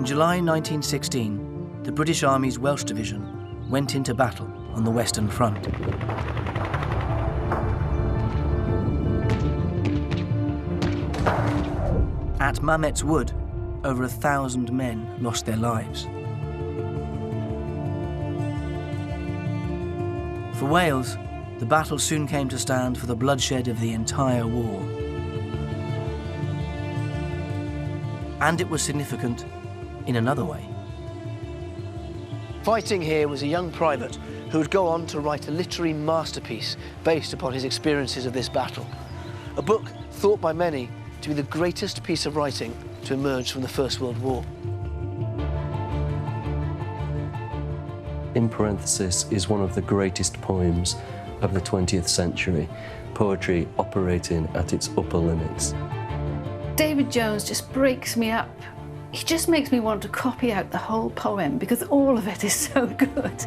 In July 1916, the British Army's Welsh Division went into battle on the Western Front. At Mametz Wood, over 1,000 men lost their lives. For Wales, the battle soon came to stand for the bloodshed of the entire war. And it was significant in another way. Fighting here was a young private who would go on to write a literary masterpiece based upon his experiences of this battle. A book thought by many to be the greatest piece of writing to emerge from the First World War. In Parenthesis is one of the greatest poems of the 20th century, poetry operating at its upper limits. David Jones just breaks me up. He just makes me want to copy out the whole poem because all of it is so good.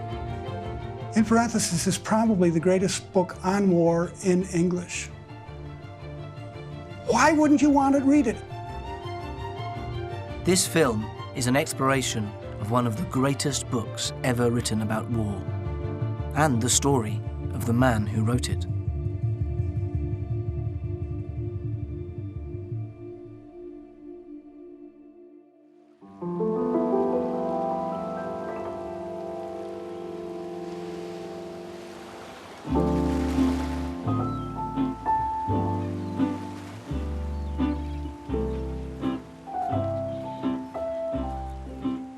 In Parenthesis is probably the greatest book on war in English. Why wouldn't you want to read it? This film is an exploration of one of the greatest books ever written about war, and the story of the man who wrote it.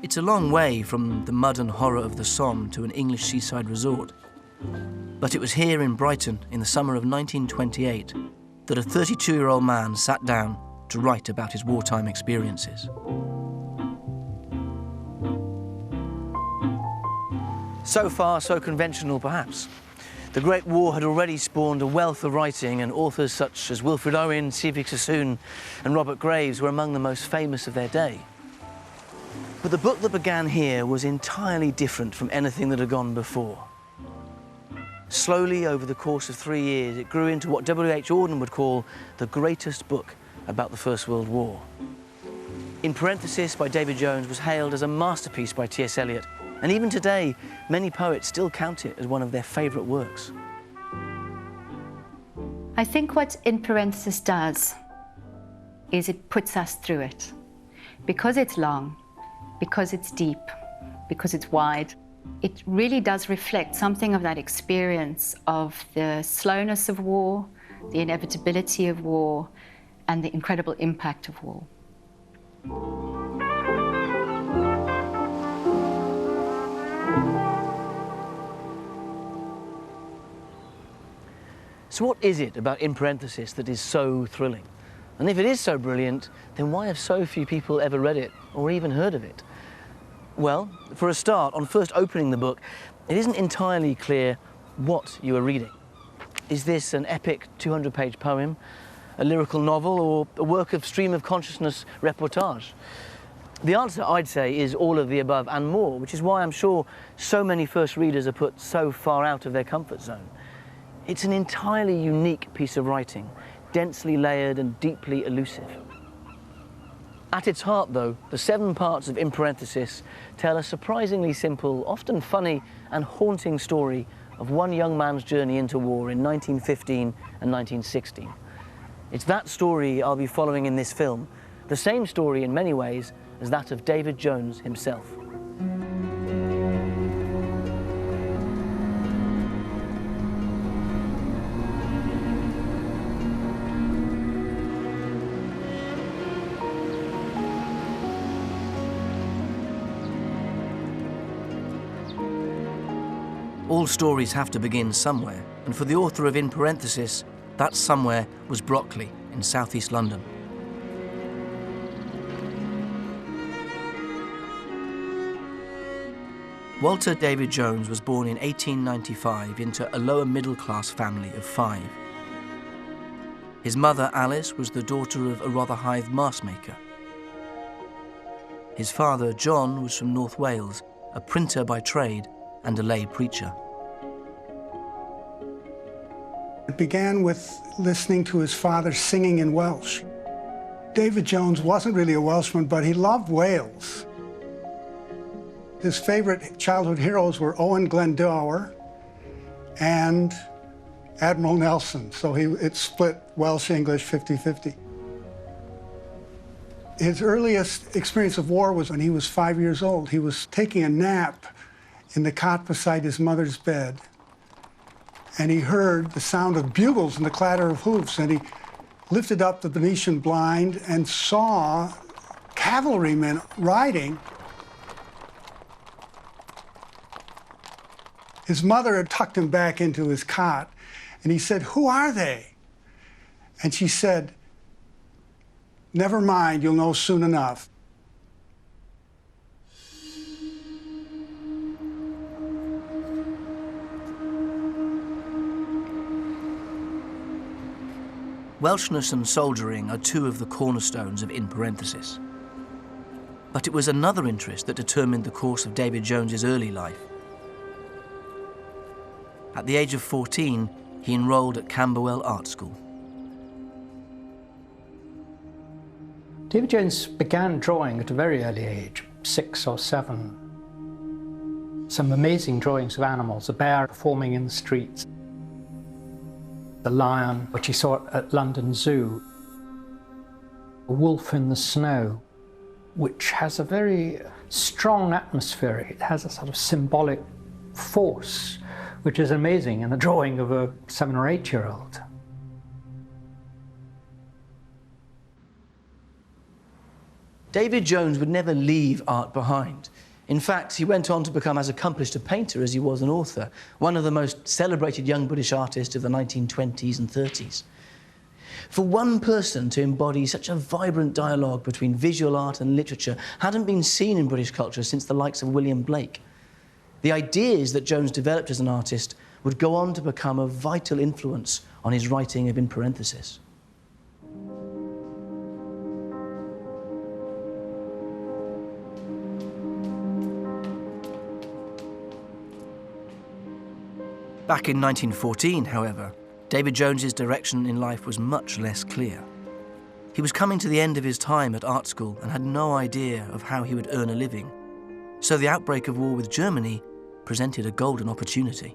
It's a long way from the mud and horror of the Somme to an English seaside resort. But it was here in Brighton in the summer of 1928 that a 32-year-old man sat down to write about his wartime experiences. So far, so conventional, perhaps. The Great War had already spawned a wealth of writing, and authors such as Wilfred Owen, Sevig Sassoon and Robert Graves were among the most famous of their day. But the book that began here was entirely different from anything that had gone before. Slowly, over the course of 3 years, it grew into what W.W. Auden would call the greatest book about the First World War. In Parenthesis by David Jones was hailed as a masterpiece by T.S. Eliot, and even today, many poets still count it as one of their favourite works. I think what In Parenthesis does is it puts us through it. Because it's long, because it's deep, because it's wide, it really does reflect something of that experience of the slowness of war, the inevitability of war, and the incredible impact of war. So what is it about In Parenthesis that is so thrilling? And if it is so brilliant, then why have so few people ever read it or even heard of it? Well, for a start, on first opening the book, it isn't entirely clear what you are reading. Is this an epic 200-page poem, a lyrical novel, or a work of stream of consciousness reportage? The answer, I'd say, is all of the above and more, which is why I'm sure so many first readers are put so far out of their comfort zone. It's an entirely unique piece of writing, densely layered and deeply elusive. At its heart, though, the 7 parts of In Parenthesis tell a surprisingly simple, often funny and haunting story of one young man's journey into war in 1915 and 1916. It's that story I'll be following in this film, the same story in many ways as that of David Jones himself. All stories have to begin somewhere, and for the author of In Parenthesis, that somewhere was Brockley in southeast London. Walter David Jones was born in 1895 into a lower middle-class family of 5. His mother, Alice, was the daughter of a Rotherhithe mask-maker. His father, John, was from North Wales, a printer by trade and a lay preacher. It began with listening to his father singing in Welsh. David Jones wasn't really a Welshman, but he loved Wales. His favorite childhood heroes were Owen Glendower and Admiral Nelson, so it split Welsh-English 50-50. His earliest experience of war was when he was 5 years old. He was taking a nap in the cot beside his mother's bed, and he heard the sound of bugles and the clatter of hoofs, and he lifted up the Venetian blind and saw cavalrymen riding. His mother had tucked him back into his cot, and he said, "Who are they?" And she said, "Never mind, you'll know soon enough." Welshness and soldiering are two of the cornerstones of In Parenthesis. But it was another interest that determined the course of David Jones's early life. At the age of 14, he enrolled at Camberwell Art School. David Jones began drawing at a very early age, 6 or 7. Some amazing drawings of animals, a bear performing in the streets, the lion, which he saw at London Zoo, a wolf in the snow, which has a very strong atmosphere. It has a sort of symbolic force, which is amazing in the drawing of a 7 or 8-year-old. David Jones would never leave art behind. In fact, he went on to become as accomplished a painter as he was an author, one of the most celebrated young British artists of the 1920s and 30s. For one person to embody such a vibrant dialogue between visual art and literature hadn't been seen in British culture since the likes of William Blake. The ideas that Jones developed as an artist would go on to become a vital influence on his writing of In Parenthesis. Back in 1914, however, David Jones's direction in life was much less clear. He was coming to the end of his time at art school and had no idea of how he would earn a living. So the outbreak of war with Germany presented a golden opportunity.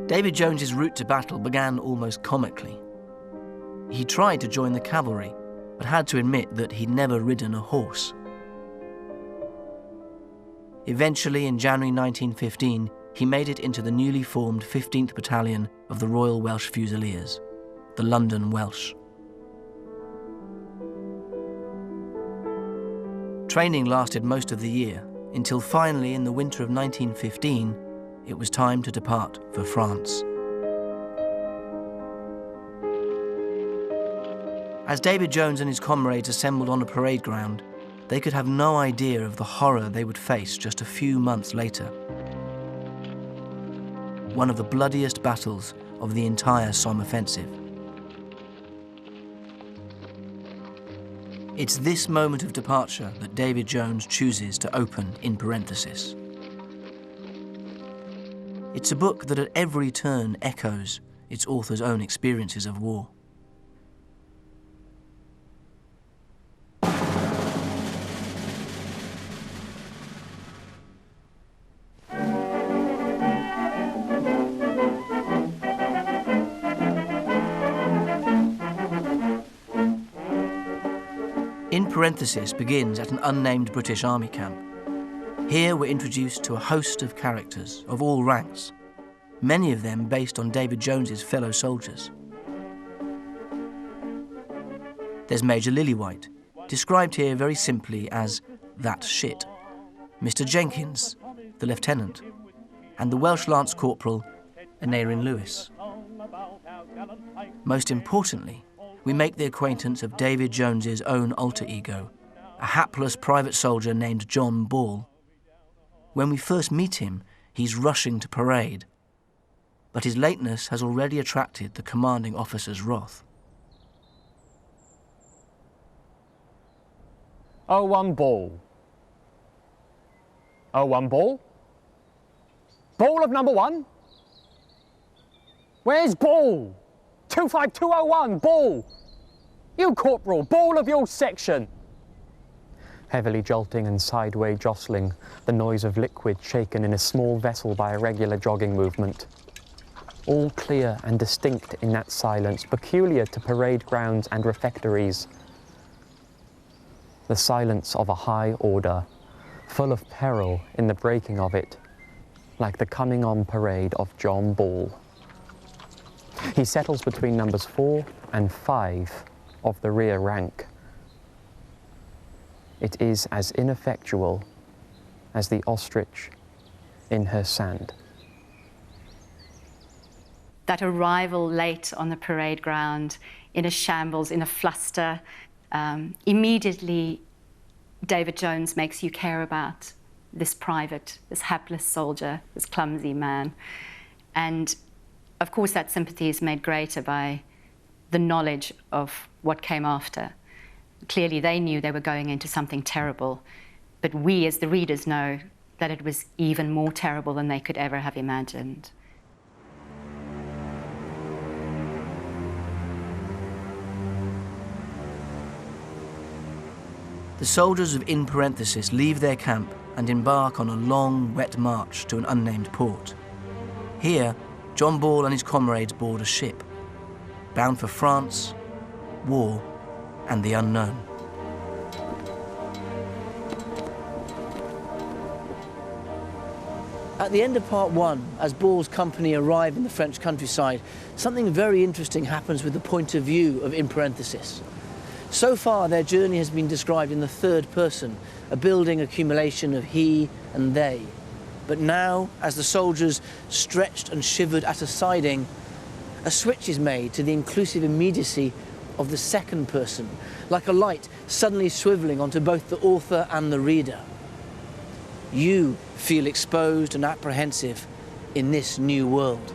David Jones's route to battle began almost comically. He tried to join the cavalry, but had to admit that he'd never ridden a horse. Eventually, in January 1915, he made it into the newly formed 15th Battalion of the Royal Welsh Fusiliers, the London Welsh. Training lasted most of the year, until finally, in the winter of 1915, it was time to depart for France. As David Jones and his comrades assembled on a parade ground, they could have no idea of the horror they would face just a few months later. One of the bloodiest battles of the entire Somme offensive. It's this moment of departure that David Jones chooses to open In Parenthesis. It's a book that at every turn echoes its author's own experiences of war. In Parenthesis begins at an unnamed British army camp. Here we're introduced to a host of characters of all ranks, many of them based on David Jones's fellow soldiers. There's Major Lillywhite, described here very simply as that shit, Mr. Jenkins, the lieutenant, and the Welsh Lance Corporal, Aneurin Lewis. Most importantly, we make the acquaintance of David Jones's own alter ego, a hapless private soldier named John Ball. When we first meet him, he's rushing to parade, but his lateness has already attracted the commanding officer's wrath. 01 Ball. 01 Ball? Ball of number 1? Where's Ball? 25201, Ball! You corporal, Ball of your section. heavily jolting and sideway jostling, the noise of liquid shaken in a small vessel by a regular jogging movement. All clear and distinct in that silence, peculiar to parade grounds and refectories. The silence of a high order, full of peril in the breaking of it, like the coming-on parade of John Ball. He settles between numbers 4 and 5 of the rear rank. It is as ineffectual as the ostrich in her sand. That arrival late on the parade ground, in a shambles, in a fluster, immediately David Jones makes you care about this private, this hapless soldier, this clumsy man. And of course that sympathy is made greater by the knowledge of what came after. Clearly they knew they were going into something terrible, but we as the readers know that it was even more terrible than they could ever have imagined. The soldiers of In Parenthesis leave their camp and embark on a long, wet march to an unnamed port. Here, John Ball and his comrades board a ship, bound for France, war, and the unknown. At the end of Part 1, as Ball's company arrive in the French countryside, something very interesting happens with the point of view of In Parenthesis. So far, their journey has been described in the third person, a building accumulation of he and they. But now, as the soldiers stretched and shivered at a siding, a switch is made to the inclusive immediacy of the second person, like a light suddenly swiveling onto both the author and the reader. You feel exposed and apprehensive in this new world.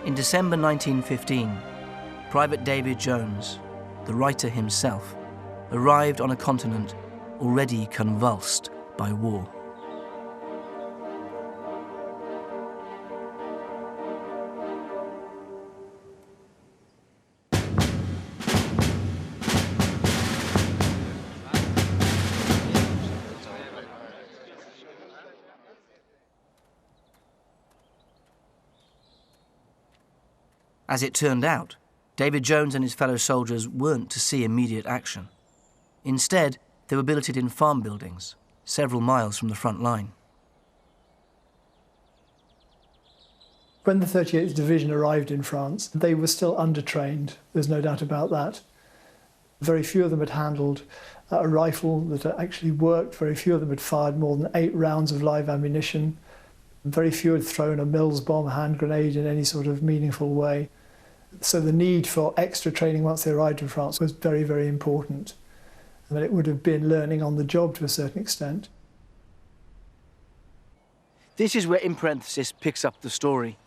In December 1915, Private David Jones, the writer himself, arrived on a continent already convulsed by war. As it turned out, David Jones and his fellow soldiers weren't to see immediate action. Instead, they were billeted in farm buildings, several miles from the front line. When the 38th Division arrived in France, they were still undertrained, there's no doubt about that. Very few of them had handled a rifle that actually worked, very few of them had fired more than 8 rounds of live ammunition, very few had thrown a Mills bomb, hand grenade in any sort of meaningful way. So the need for extra training once they arrived in France was very, very important. And it would have been learning on the job to a certain extent. This is where In Parenthesis picks up the story.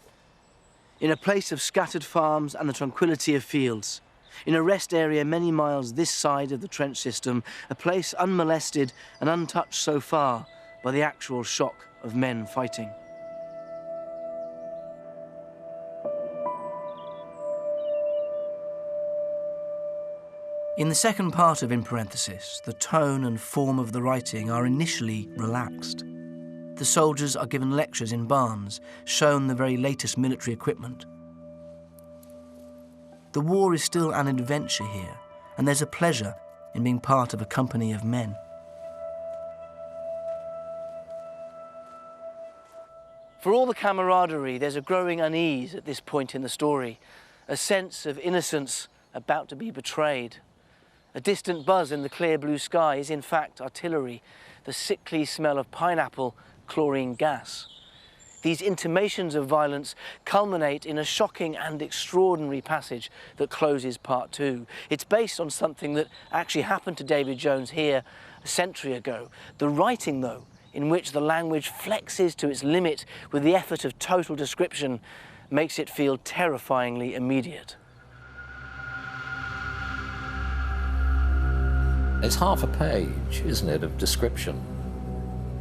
In a place of scattered farms and the tranquility of fields, in a rest area many miles this side of the trench system, a place unmolested and untouched so far by the actual shock of men fighting. In the second part of In Parenthesis, the tone and form of the writing are initially relaxed. The soldiers are given lectures in barns, shown the very latest military equipment. The war is still an adventure here, and there's a pleasure in being part of a company of men. For all the camaraderie, there's a growing unease at this point in the story, a sense of innocence about to be betrayed. A distant buzz in the clear blue sky is in fact artillery, the sickly smell of pineapple chlorine gas. These intimations of violence culminate in a shocking and extraordinary passage that closes Part 2. It's based on something that actually happened to David Jones here a century ago. The writing, though, in which the language flexes to its limit with the effort of total description, makes it feel terrifyingly immediate. It's half a page, isn't it, of description.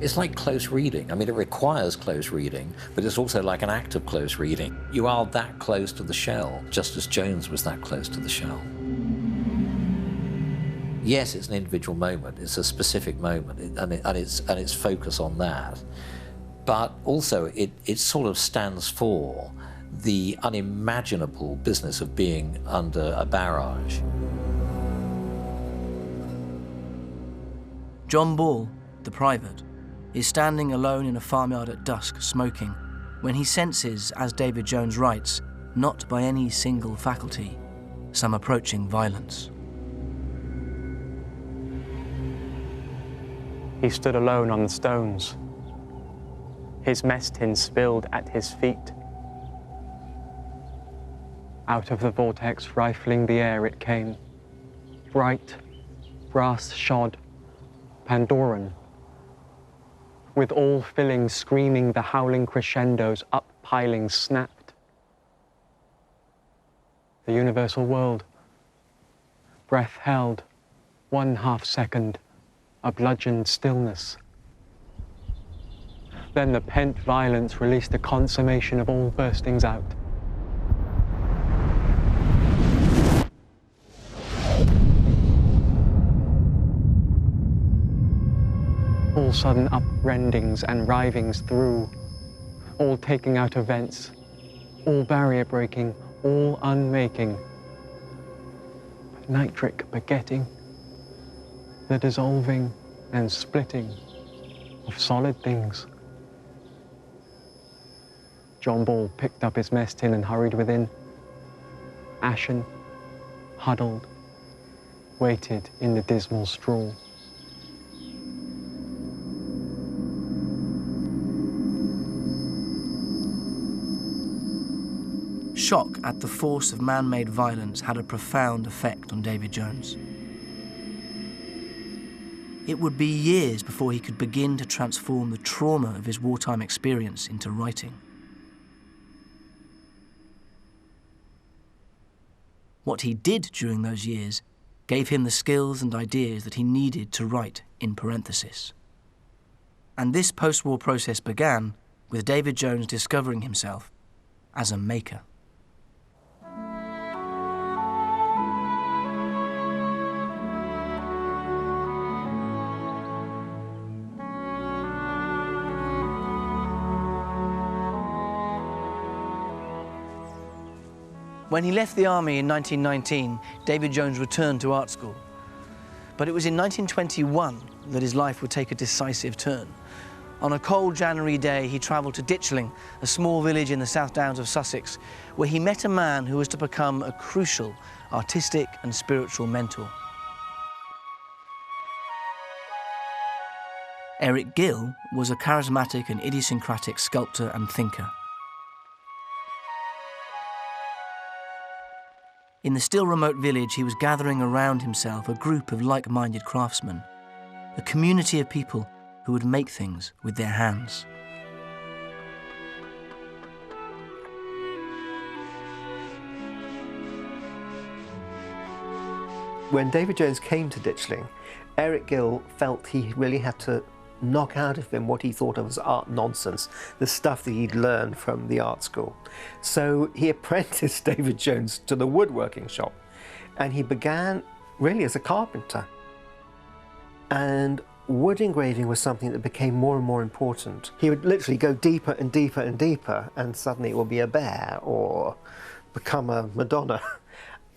It's like close reading. I mean, it requires close reading, but it's also like an act of close reading. You are that close to the shell, just as Jones was that close to the shell. Yes, it's an individual moment, it's a specific moment, and its focus on that. But also it sort of stands for the unimaginable business of being under a barrage. John Ball, the private, is standing alone in a farmyard at dusk, smoking, when he senses, as David Jones writes, not by any single faculty, some approaching violence. He stood alone on the stones, his mess tin spilled at his feet. Out of the vortex, rifling the air, it came, bright, brass-shod, Pandoran, with all filling, screaming the howling crescendos, up-piling, snapped. The universal world, breath held, 1/2 second, a bludgeoned stillness. Then the pent violence released the consummation of all burstings out. All sudden uprendings and rivings through, all taking out events, all barrier breaking, all unmaking. Nitric begetting, the dissolving and splitting of solid things. John Ball picked up his mess tin and hurried within, ashen, huddled, waited in the dismal straw. Shock at the force of man-made violence had a profound effect on David Jones. It would be years before he could begin to transform the trauma of his wartime experience into writing. What he did during those years gave him the skills and ideas that he needed to write in Parenthesis. And this post-war process began with David Jones discovering himself as a maker. When he left the army in 1919, David Jones returned to art school. But it was in 1921 that his life would take a decisive turn. On a cold January day, he travelled to Ditchling, a small village in the South Downs of Sussex, where he met a man who was to become a crucial artistic and spiritual mentor. Eric Gill was a charismatic and idiosyncratic sculptor and thinker. In the still remote village, he was gathering around himself a group of like-minded craftsmen, a community of people who would make things with their hands. When David Jones came to Ditchling, Eric Gill felt he really had to knock out of him what he thought of as art nonsense, the stuff that he'd learned from the art school. So he apprenticed David Jones to the woodworking shop, and he began really as a carpenter. And wood engraving was something that became more and more important. He would literally go deeper and deeper and deeper, and suddenly it would be a bear or become a Madonna.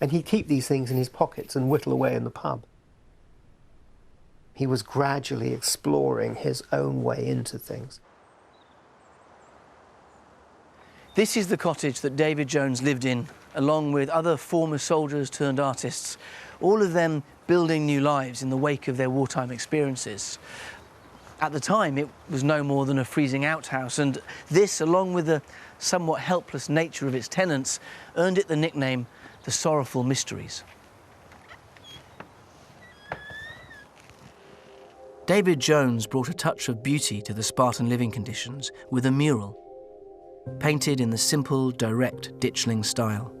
And he'd keep these things in his pockets and whittle away in the pub. He was gradually exploring his own way into things. This is the cottage that David Jones lived in, along with other former soldiers turned artists, all of them building new lives in the wake of their wartime experiences. At the time, it was no more than a freezing outhouse, and this, along with the somewhat helpless nature of its tenants, earned it the nickname the Sorrowful Mysteries. David Jones brought a touch of beauty to the Spartan living conditions with a mural, painted in the simple, direct Ditchling style.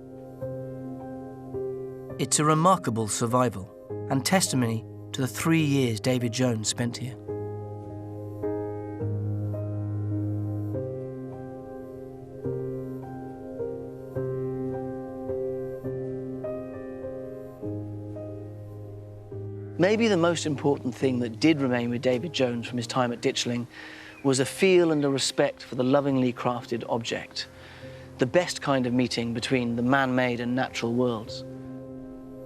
It's a remarkable survival and testimony to the 3 years David Jones spent here. Maybe the most important thing that did remain with David Jones from his time at Ditchling was a feel and a respect for the lovingly crafted object, the best kind of meeting between the man-made and natural worlds.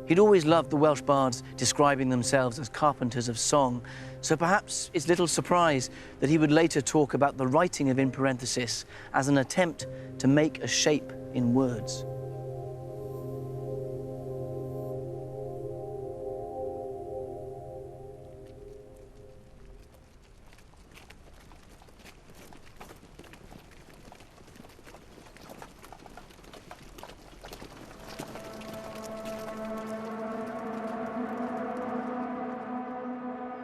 He'd always loved the Welsh bards describing themselves as carpenters of song, so perhaps it's little surprise that he would later talk about the writing of In Parenthesis as an attempt to make a shape in words.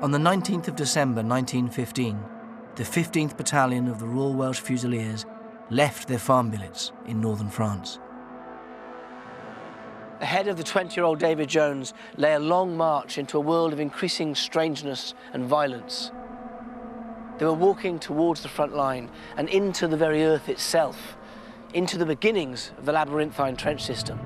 On the 19th of December 1915, the 15th Battalion of the Royal Welsh Fusiliers left their farm billets in northern France. Ahead of the 20-year-old David Jones lay a long march into a world of increasing strangeness and violence. They were walking towards the front line and into the very earth itself, into the beginnings of the labyrinthine trench system.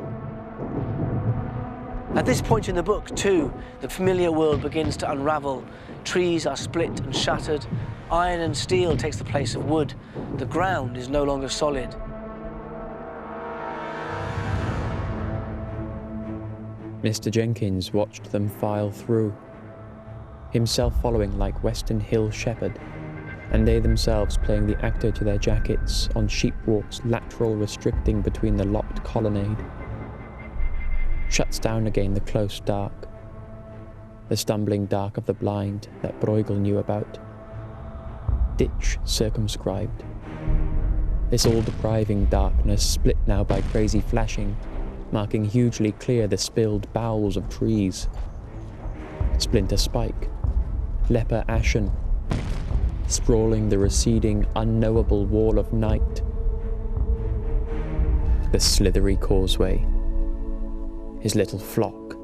At this point in the book, too, the familiar world begins to unravel. Trees are split and shattered. Iron and steel takes the place of wood. The ground is no longer solid. Mr. Jenkins watched them file through, himself following like Western Hill shepherd, and they themselves playing the actor to their jackets on sheep walks lateral restricting between the lopped colonnade. Shuts down again the close dark, the stumbling dark of the blind that Bruegel knew about. Ditch circumscribed. This all-depriving darkness split now by crazy flashing, marking hugely clear the spilled bowels of trees. Splinter spike, leper ashen, sprawling the receding, unknowable wall of night. The slithery causeway, his little flock,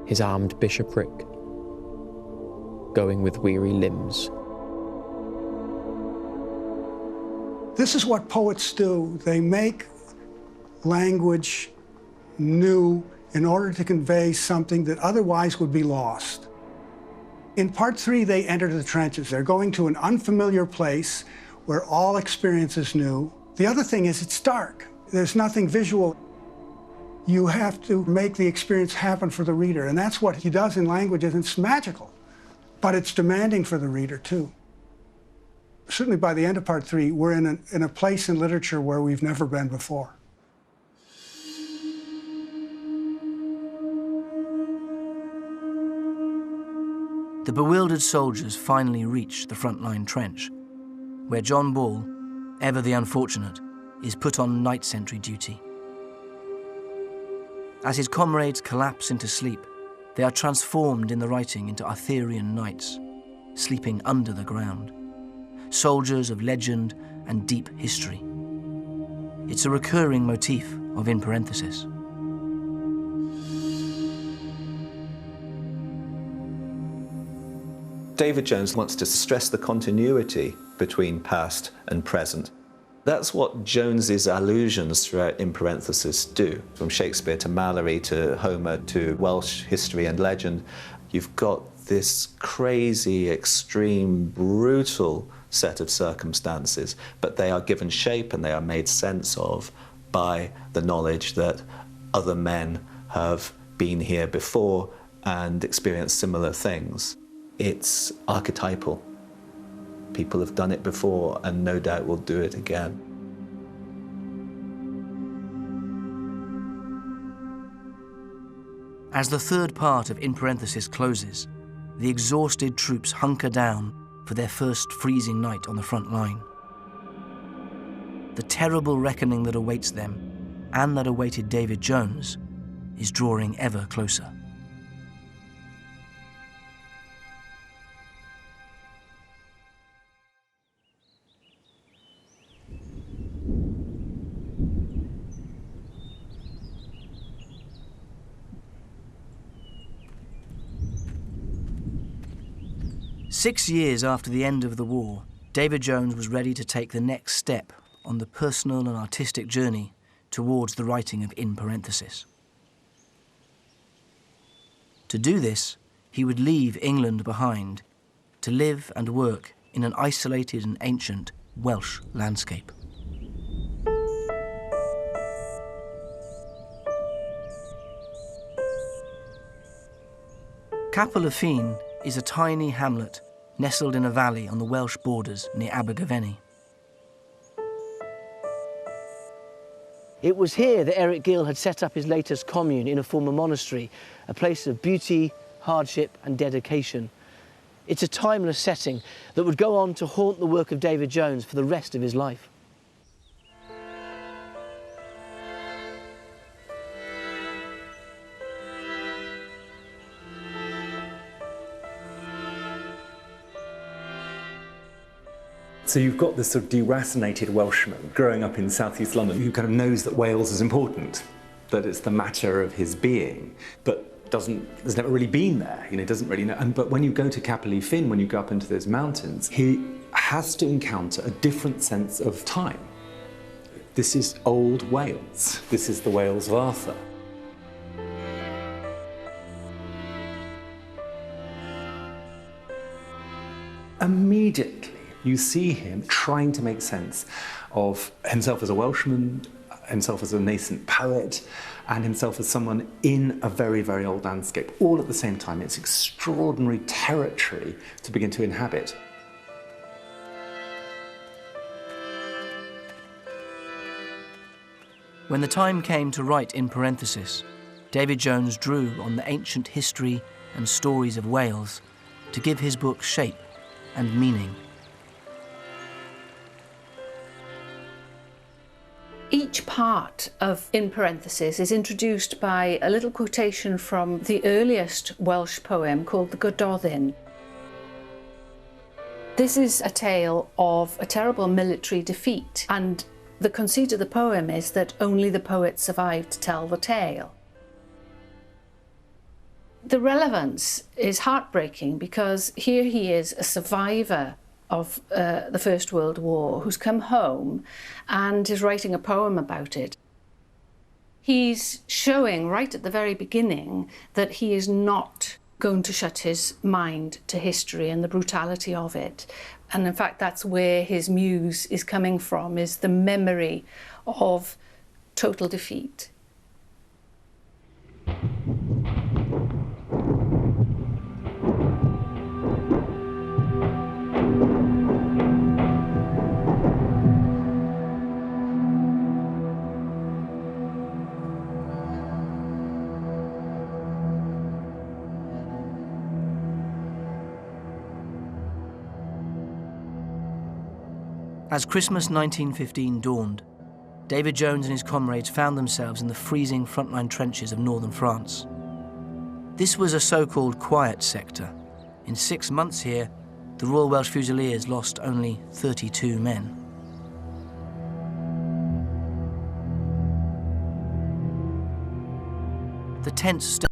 his armed bishopric, going with weary limbs. This is what poets do. They make language new in order to convey something that otherwise would be lost. In part 3, they enter the trenches. They're going to an unfamiliar place where all experience is new. The other thing is it's dark. There's nothing visual. You have to make the experience happen for the reader, and that's what he does in language, and it's magical. But it's demanding for the reader, too. Certainly by the end of part 3, we're in a place in literature where we've never been before. The bewildered soldiers finally reach the frontline trench, where John Ball, ever the unfortunate, is put on night sentry duty. As his comrades collapse into sleep, they are transformed in the writing into Arthurian knights, sleeping under the ground, soldiers of legend and deep history. It's a recurring motif of In Parenthesis. David Jones wants to stress the continuity between past and present. That's what Jones's allusions throughout In Parenthesis do. From Shakespeare to Mallory to Homer to Welsh history and legend, you've got this crazy, extreme, brutal set of circumstances, but they are given shape and they are made sense of by the knowledge that other men have been here before and experienced similar things. It's archetypal. People have done it before and no doubt will do it again. As the third part of In Parenthesis closes, the exhausted troops hunker down for their first freezing night on the front line. The terrible reckoning that awaits them, and that awaited David Jones, is drawing ever closer. Six years after the end of the war, David Jones was ready to take the next step on the personal and artistic journey towards the writing of In Parenthesis. To do this, he would leave England behind to live and work in an isolated and ancient Welsh landscape. Capel y Ffin is a tiny hamlet nestled in a valley on the Welsh borders near Abergavenny. It was here that Eric Gill had set up his latest commune in a former monastery, a place of beauty, hardship and dedication. It's a timeless setting that would go on to haunt the work of David Jones for the rest of his life. So you've got this sort of deracinated Welshman growing up in southeast London who kind of knows that Wales is important, that it's the matter of his being, but has never really been there, doesn't really know. But when you go to Capel y Ffin, when you go up into those mountains, he has to encounter a different sense of time. This is old Wales. This is the Wales of Arthur. Immediately, you see him trying to make sense of himself as a Welshman, himself as a nascent poet, and himself as someone in a very, very old landscape, all at the same time. It's extraordinary territory to begin to inhabit. When the time came to write In Parenthesis, David Jones drew on the ancient history and stories of Wales to give his book shape and meaning. Each part of In Parenthesis is introduced by a little quotation from the earliest Welsh poem called the Gododdin. This is a tale of a terrible military defeat, and the conceit of the poem is that only the poet survived to tell the tale. The relevance is heartbreaking because here he is, a survivor of the First World War, who's come home and is writing a poem about it. He's showing right at the very beginning that he is not going to shut his mind to history and the brutality of it. And in fact, that's where his muse is coming from, is the memory of total defeat. As Christmas 1915 dawned, David Jones and his comrades found themselves in the freezing frontline trenches of northern France. This was a so-called quiet sector. In 6 months here, the Royal Welsh Fusiliers lost only 32 men. The tense state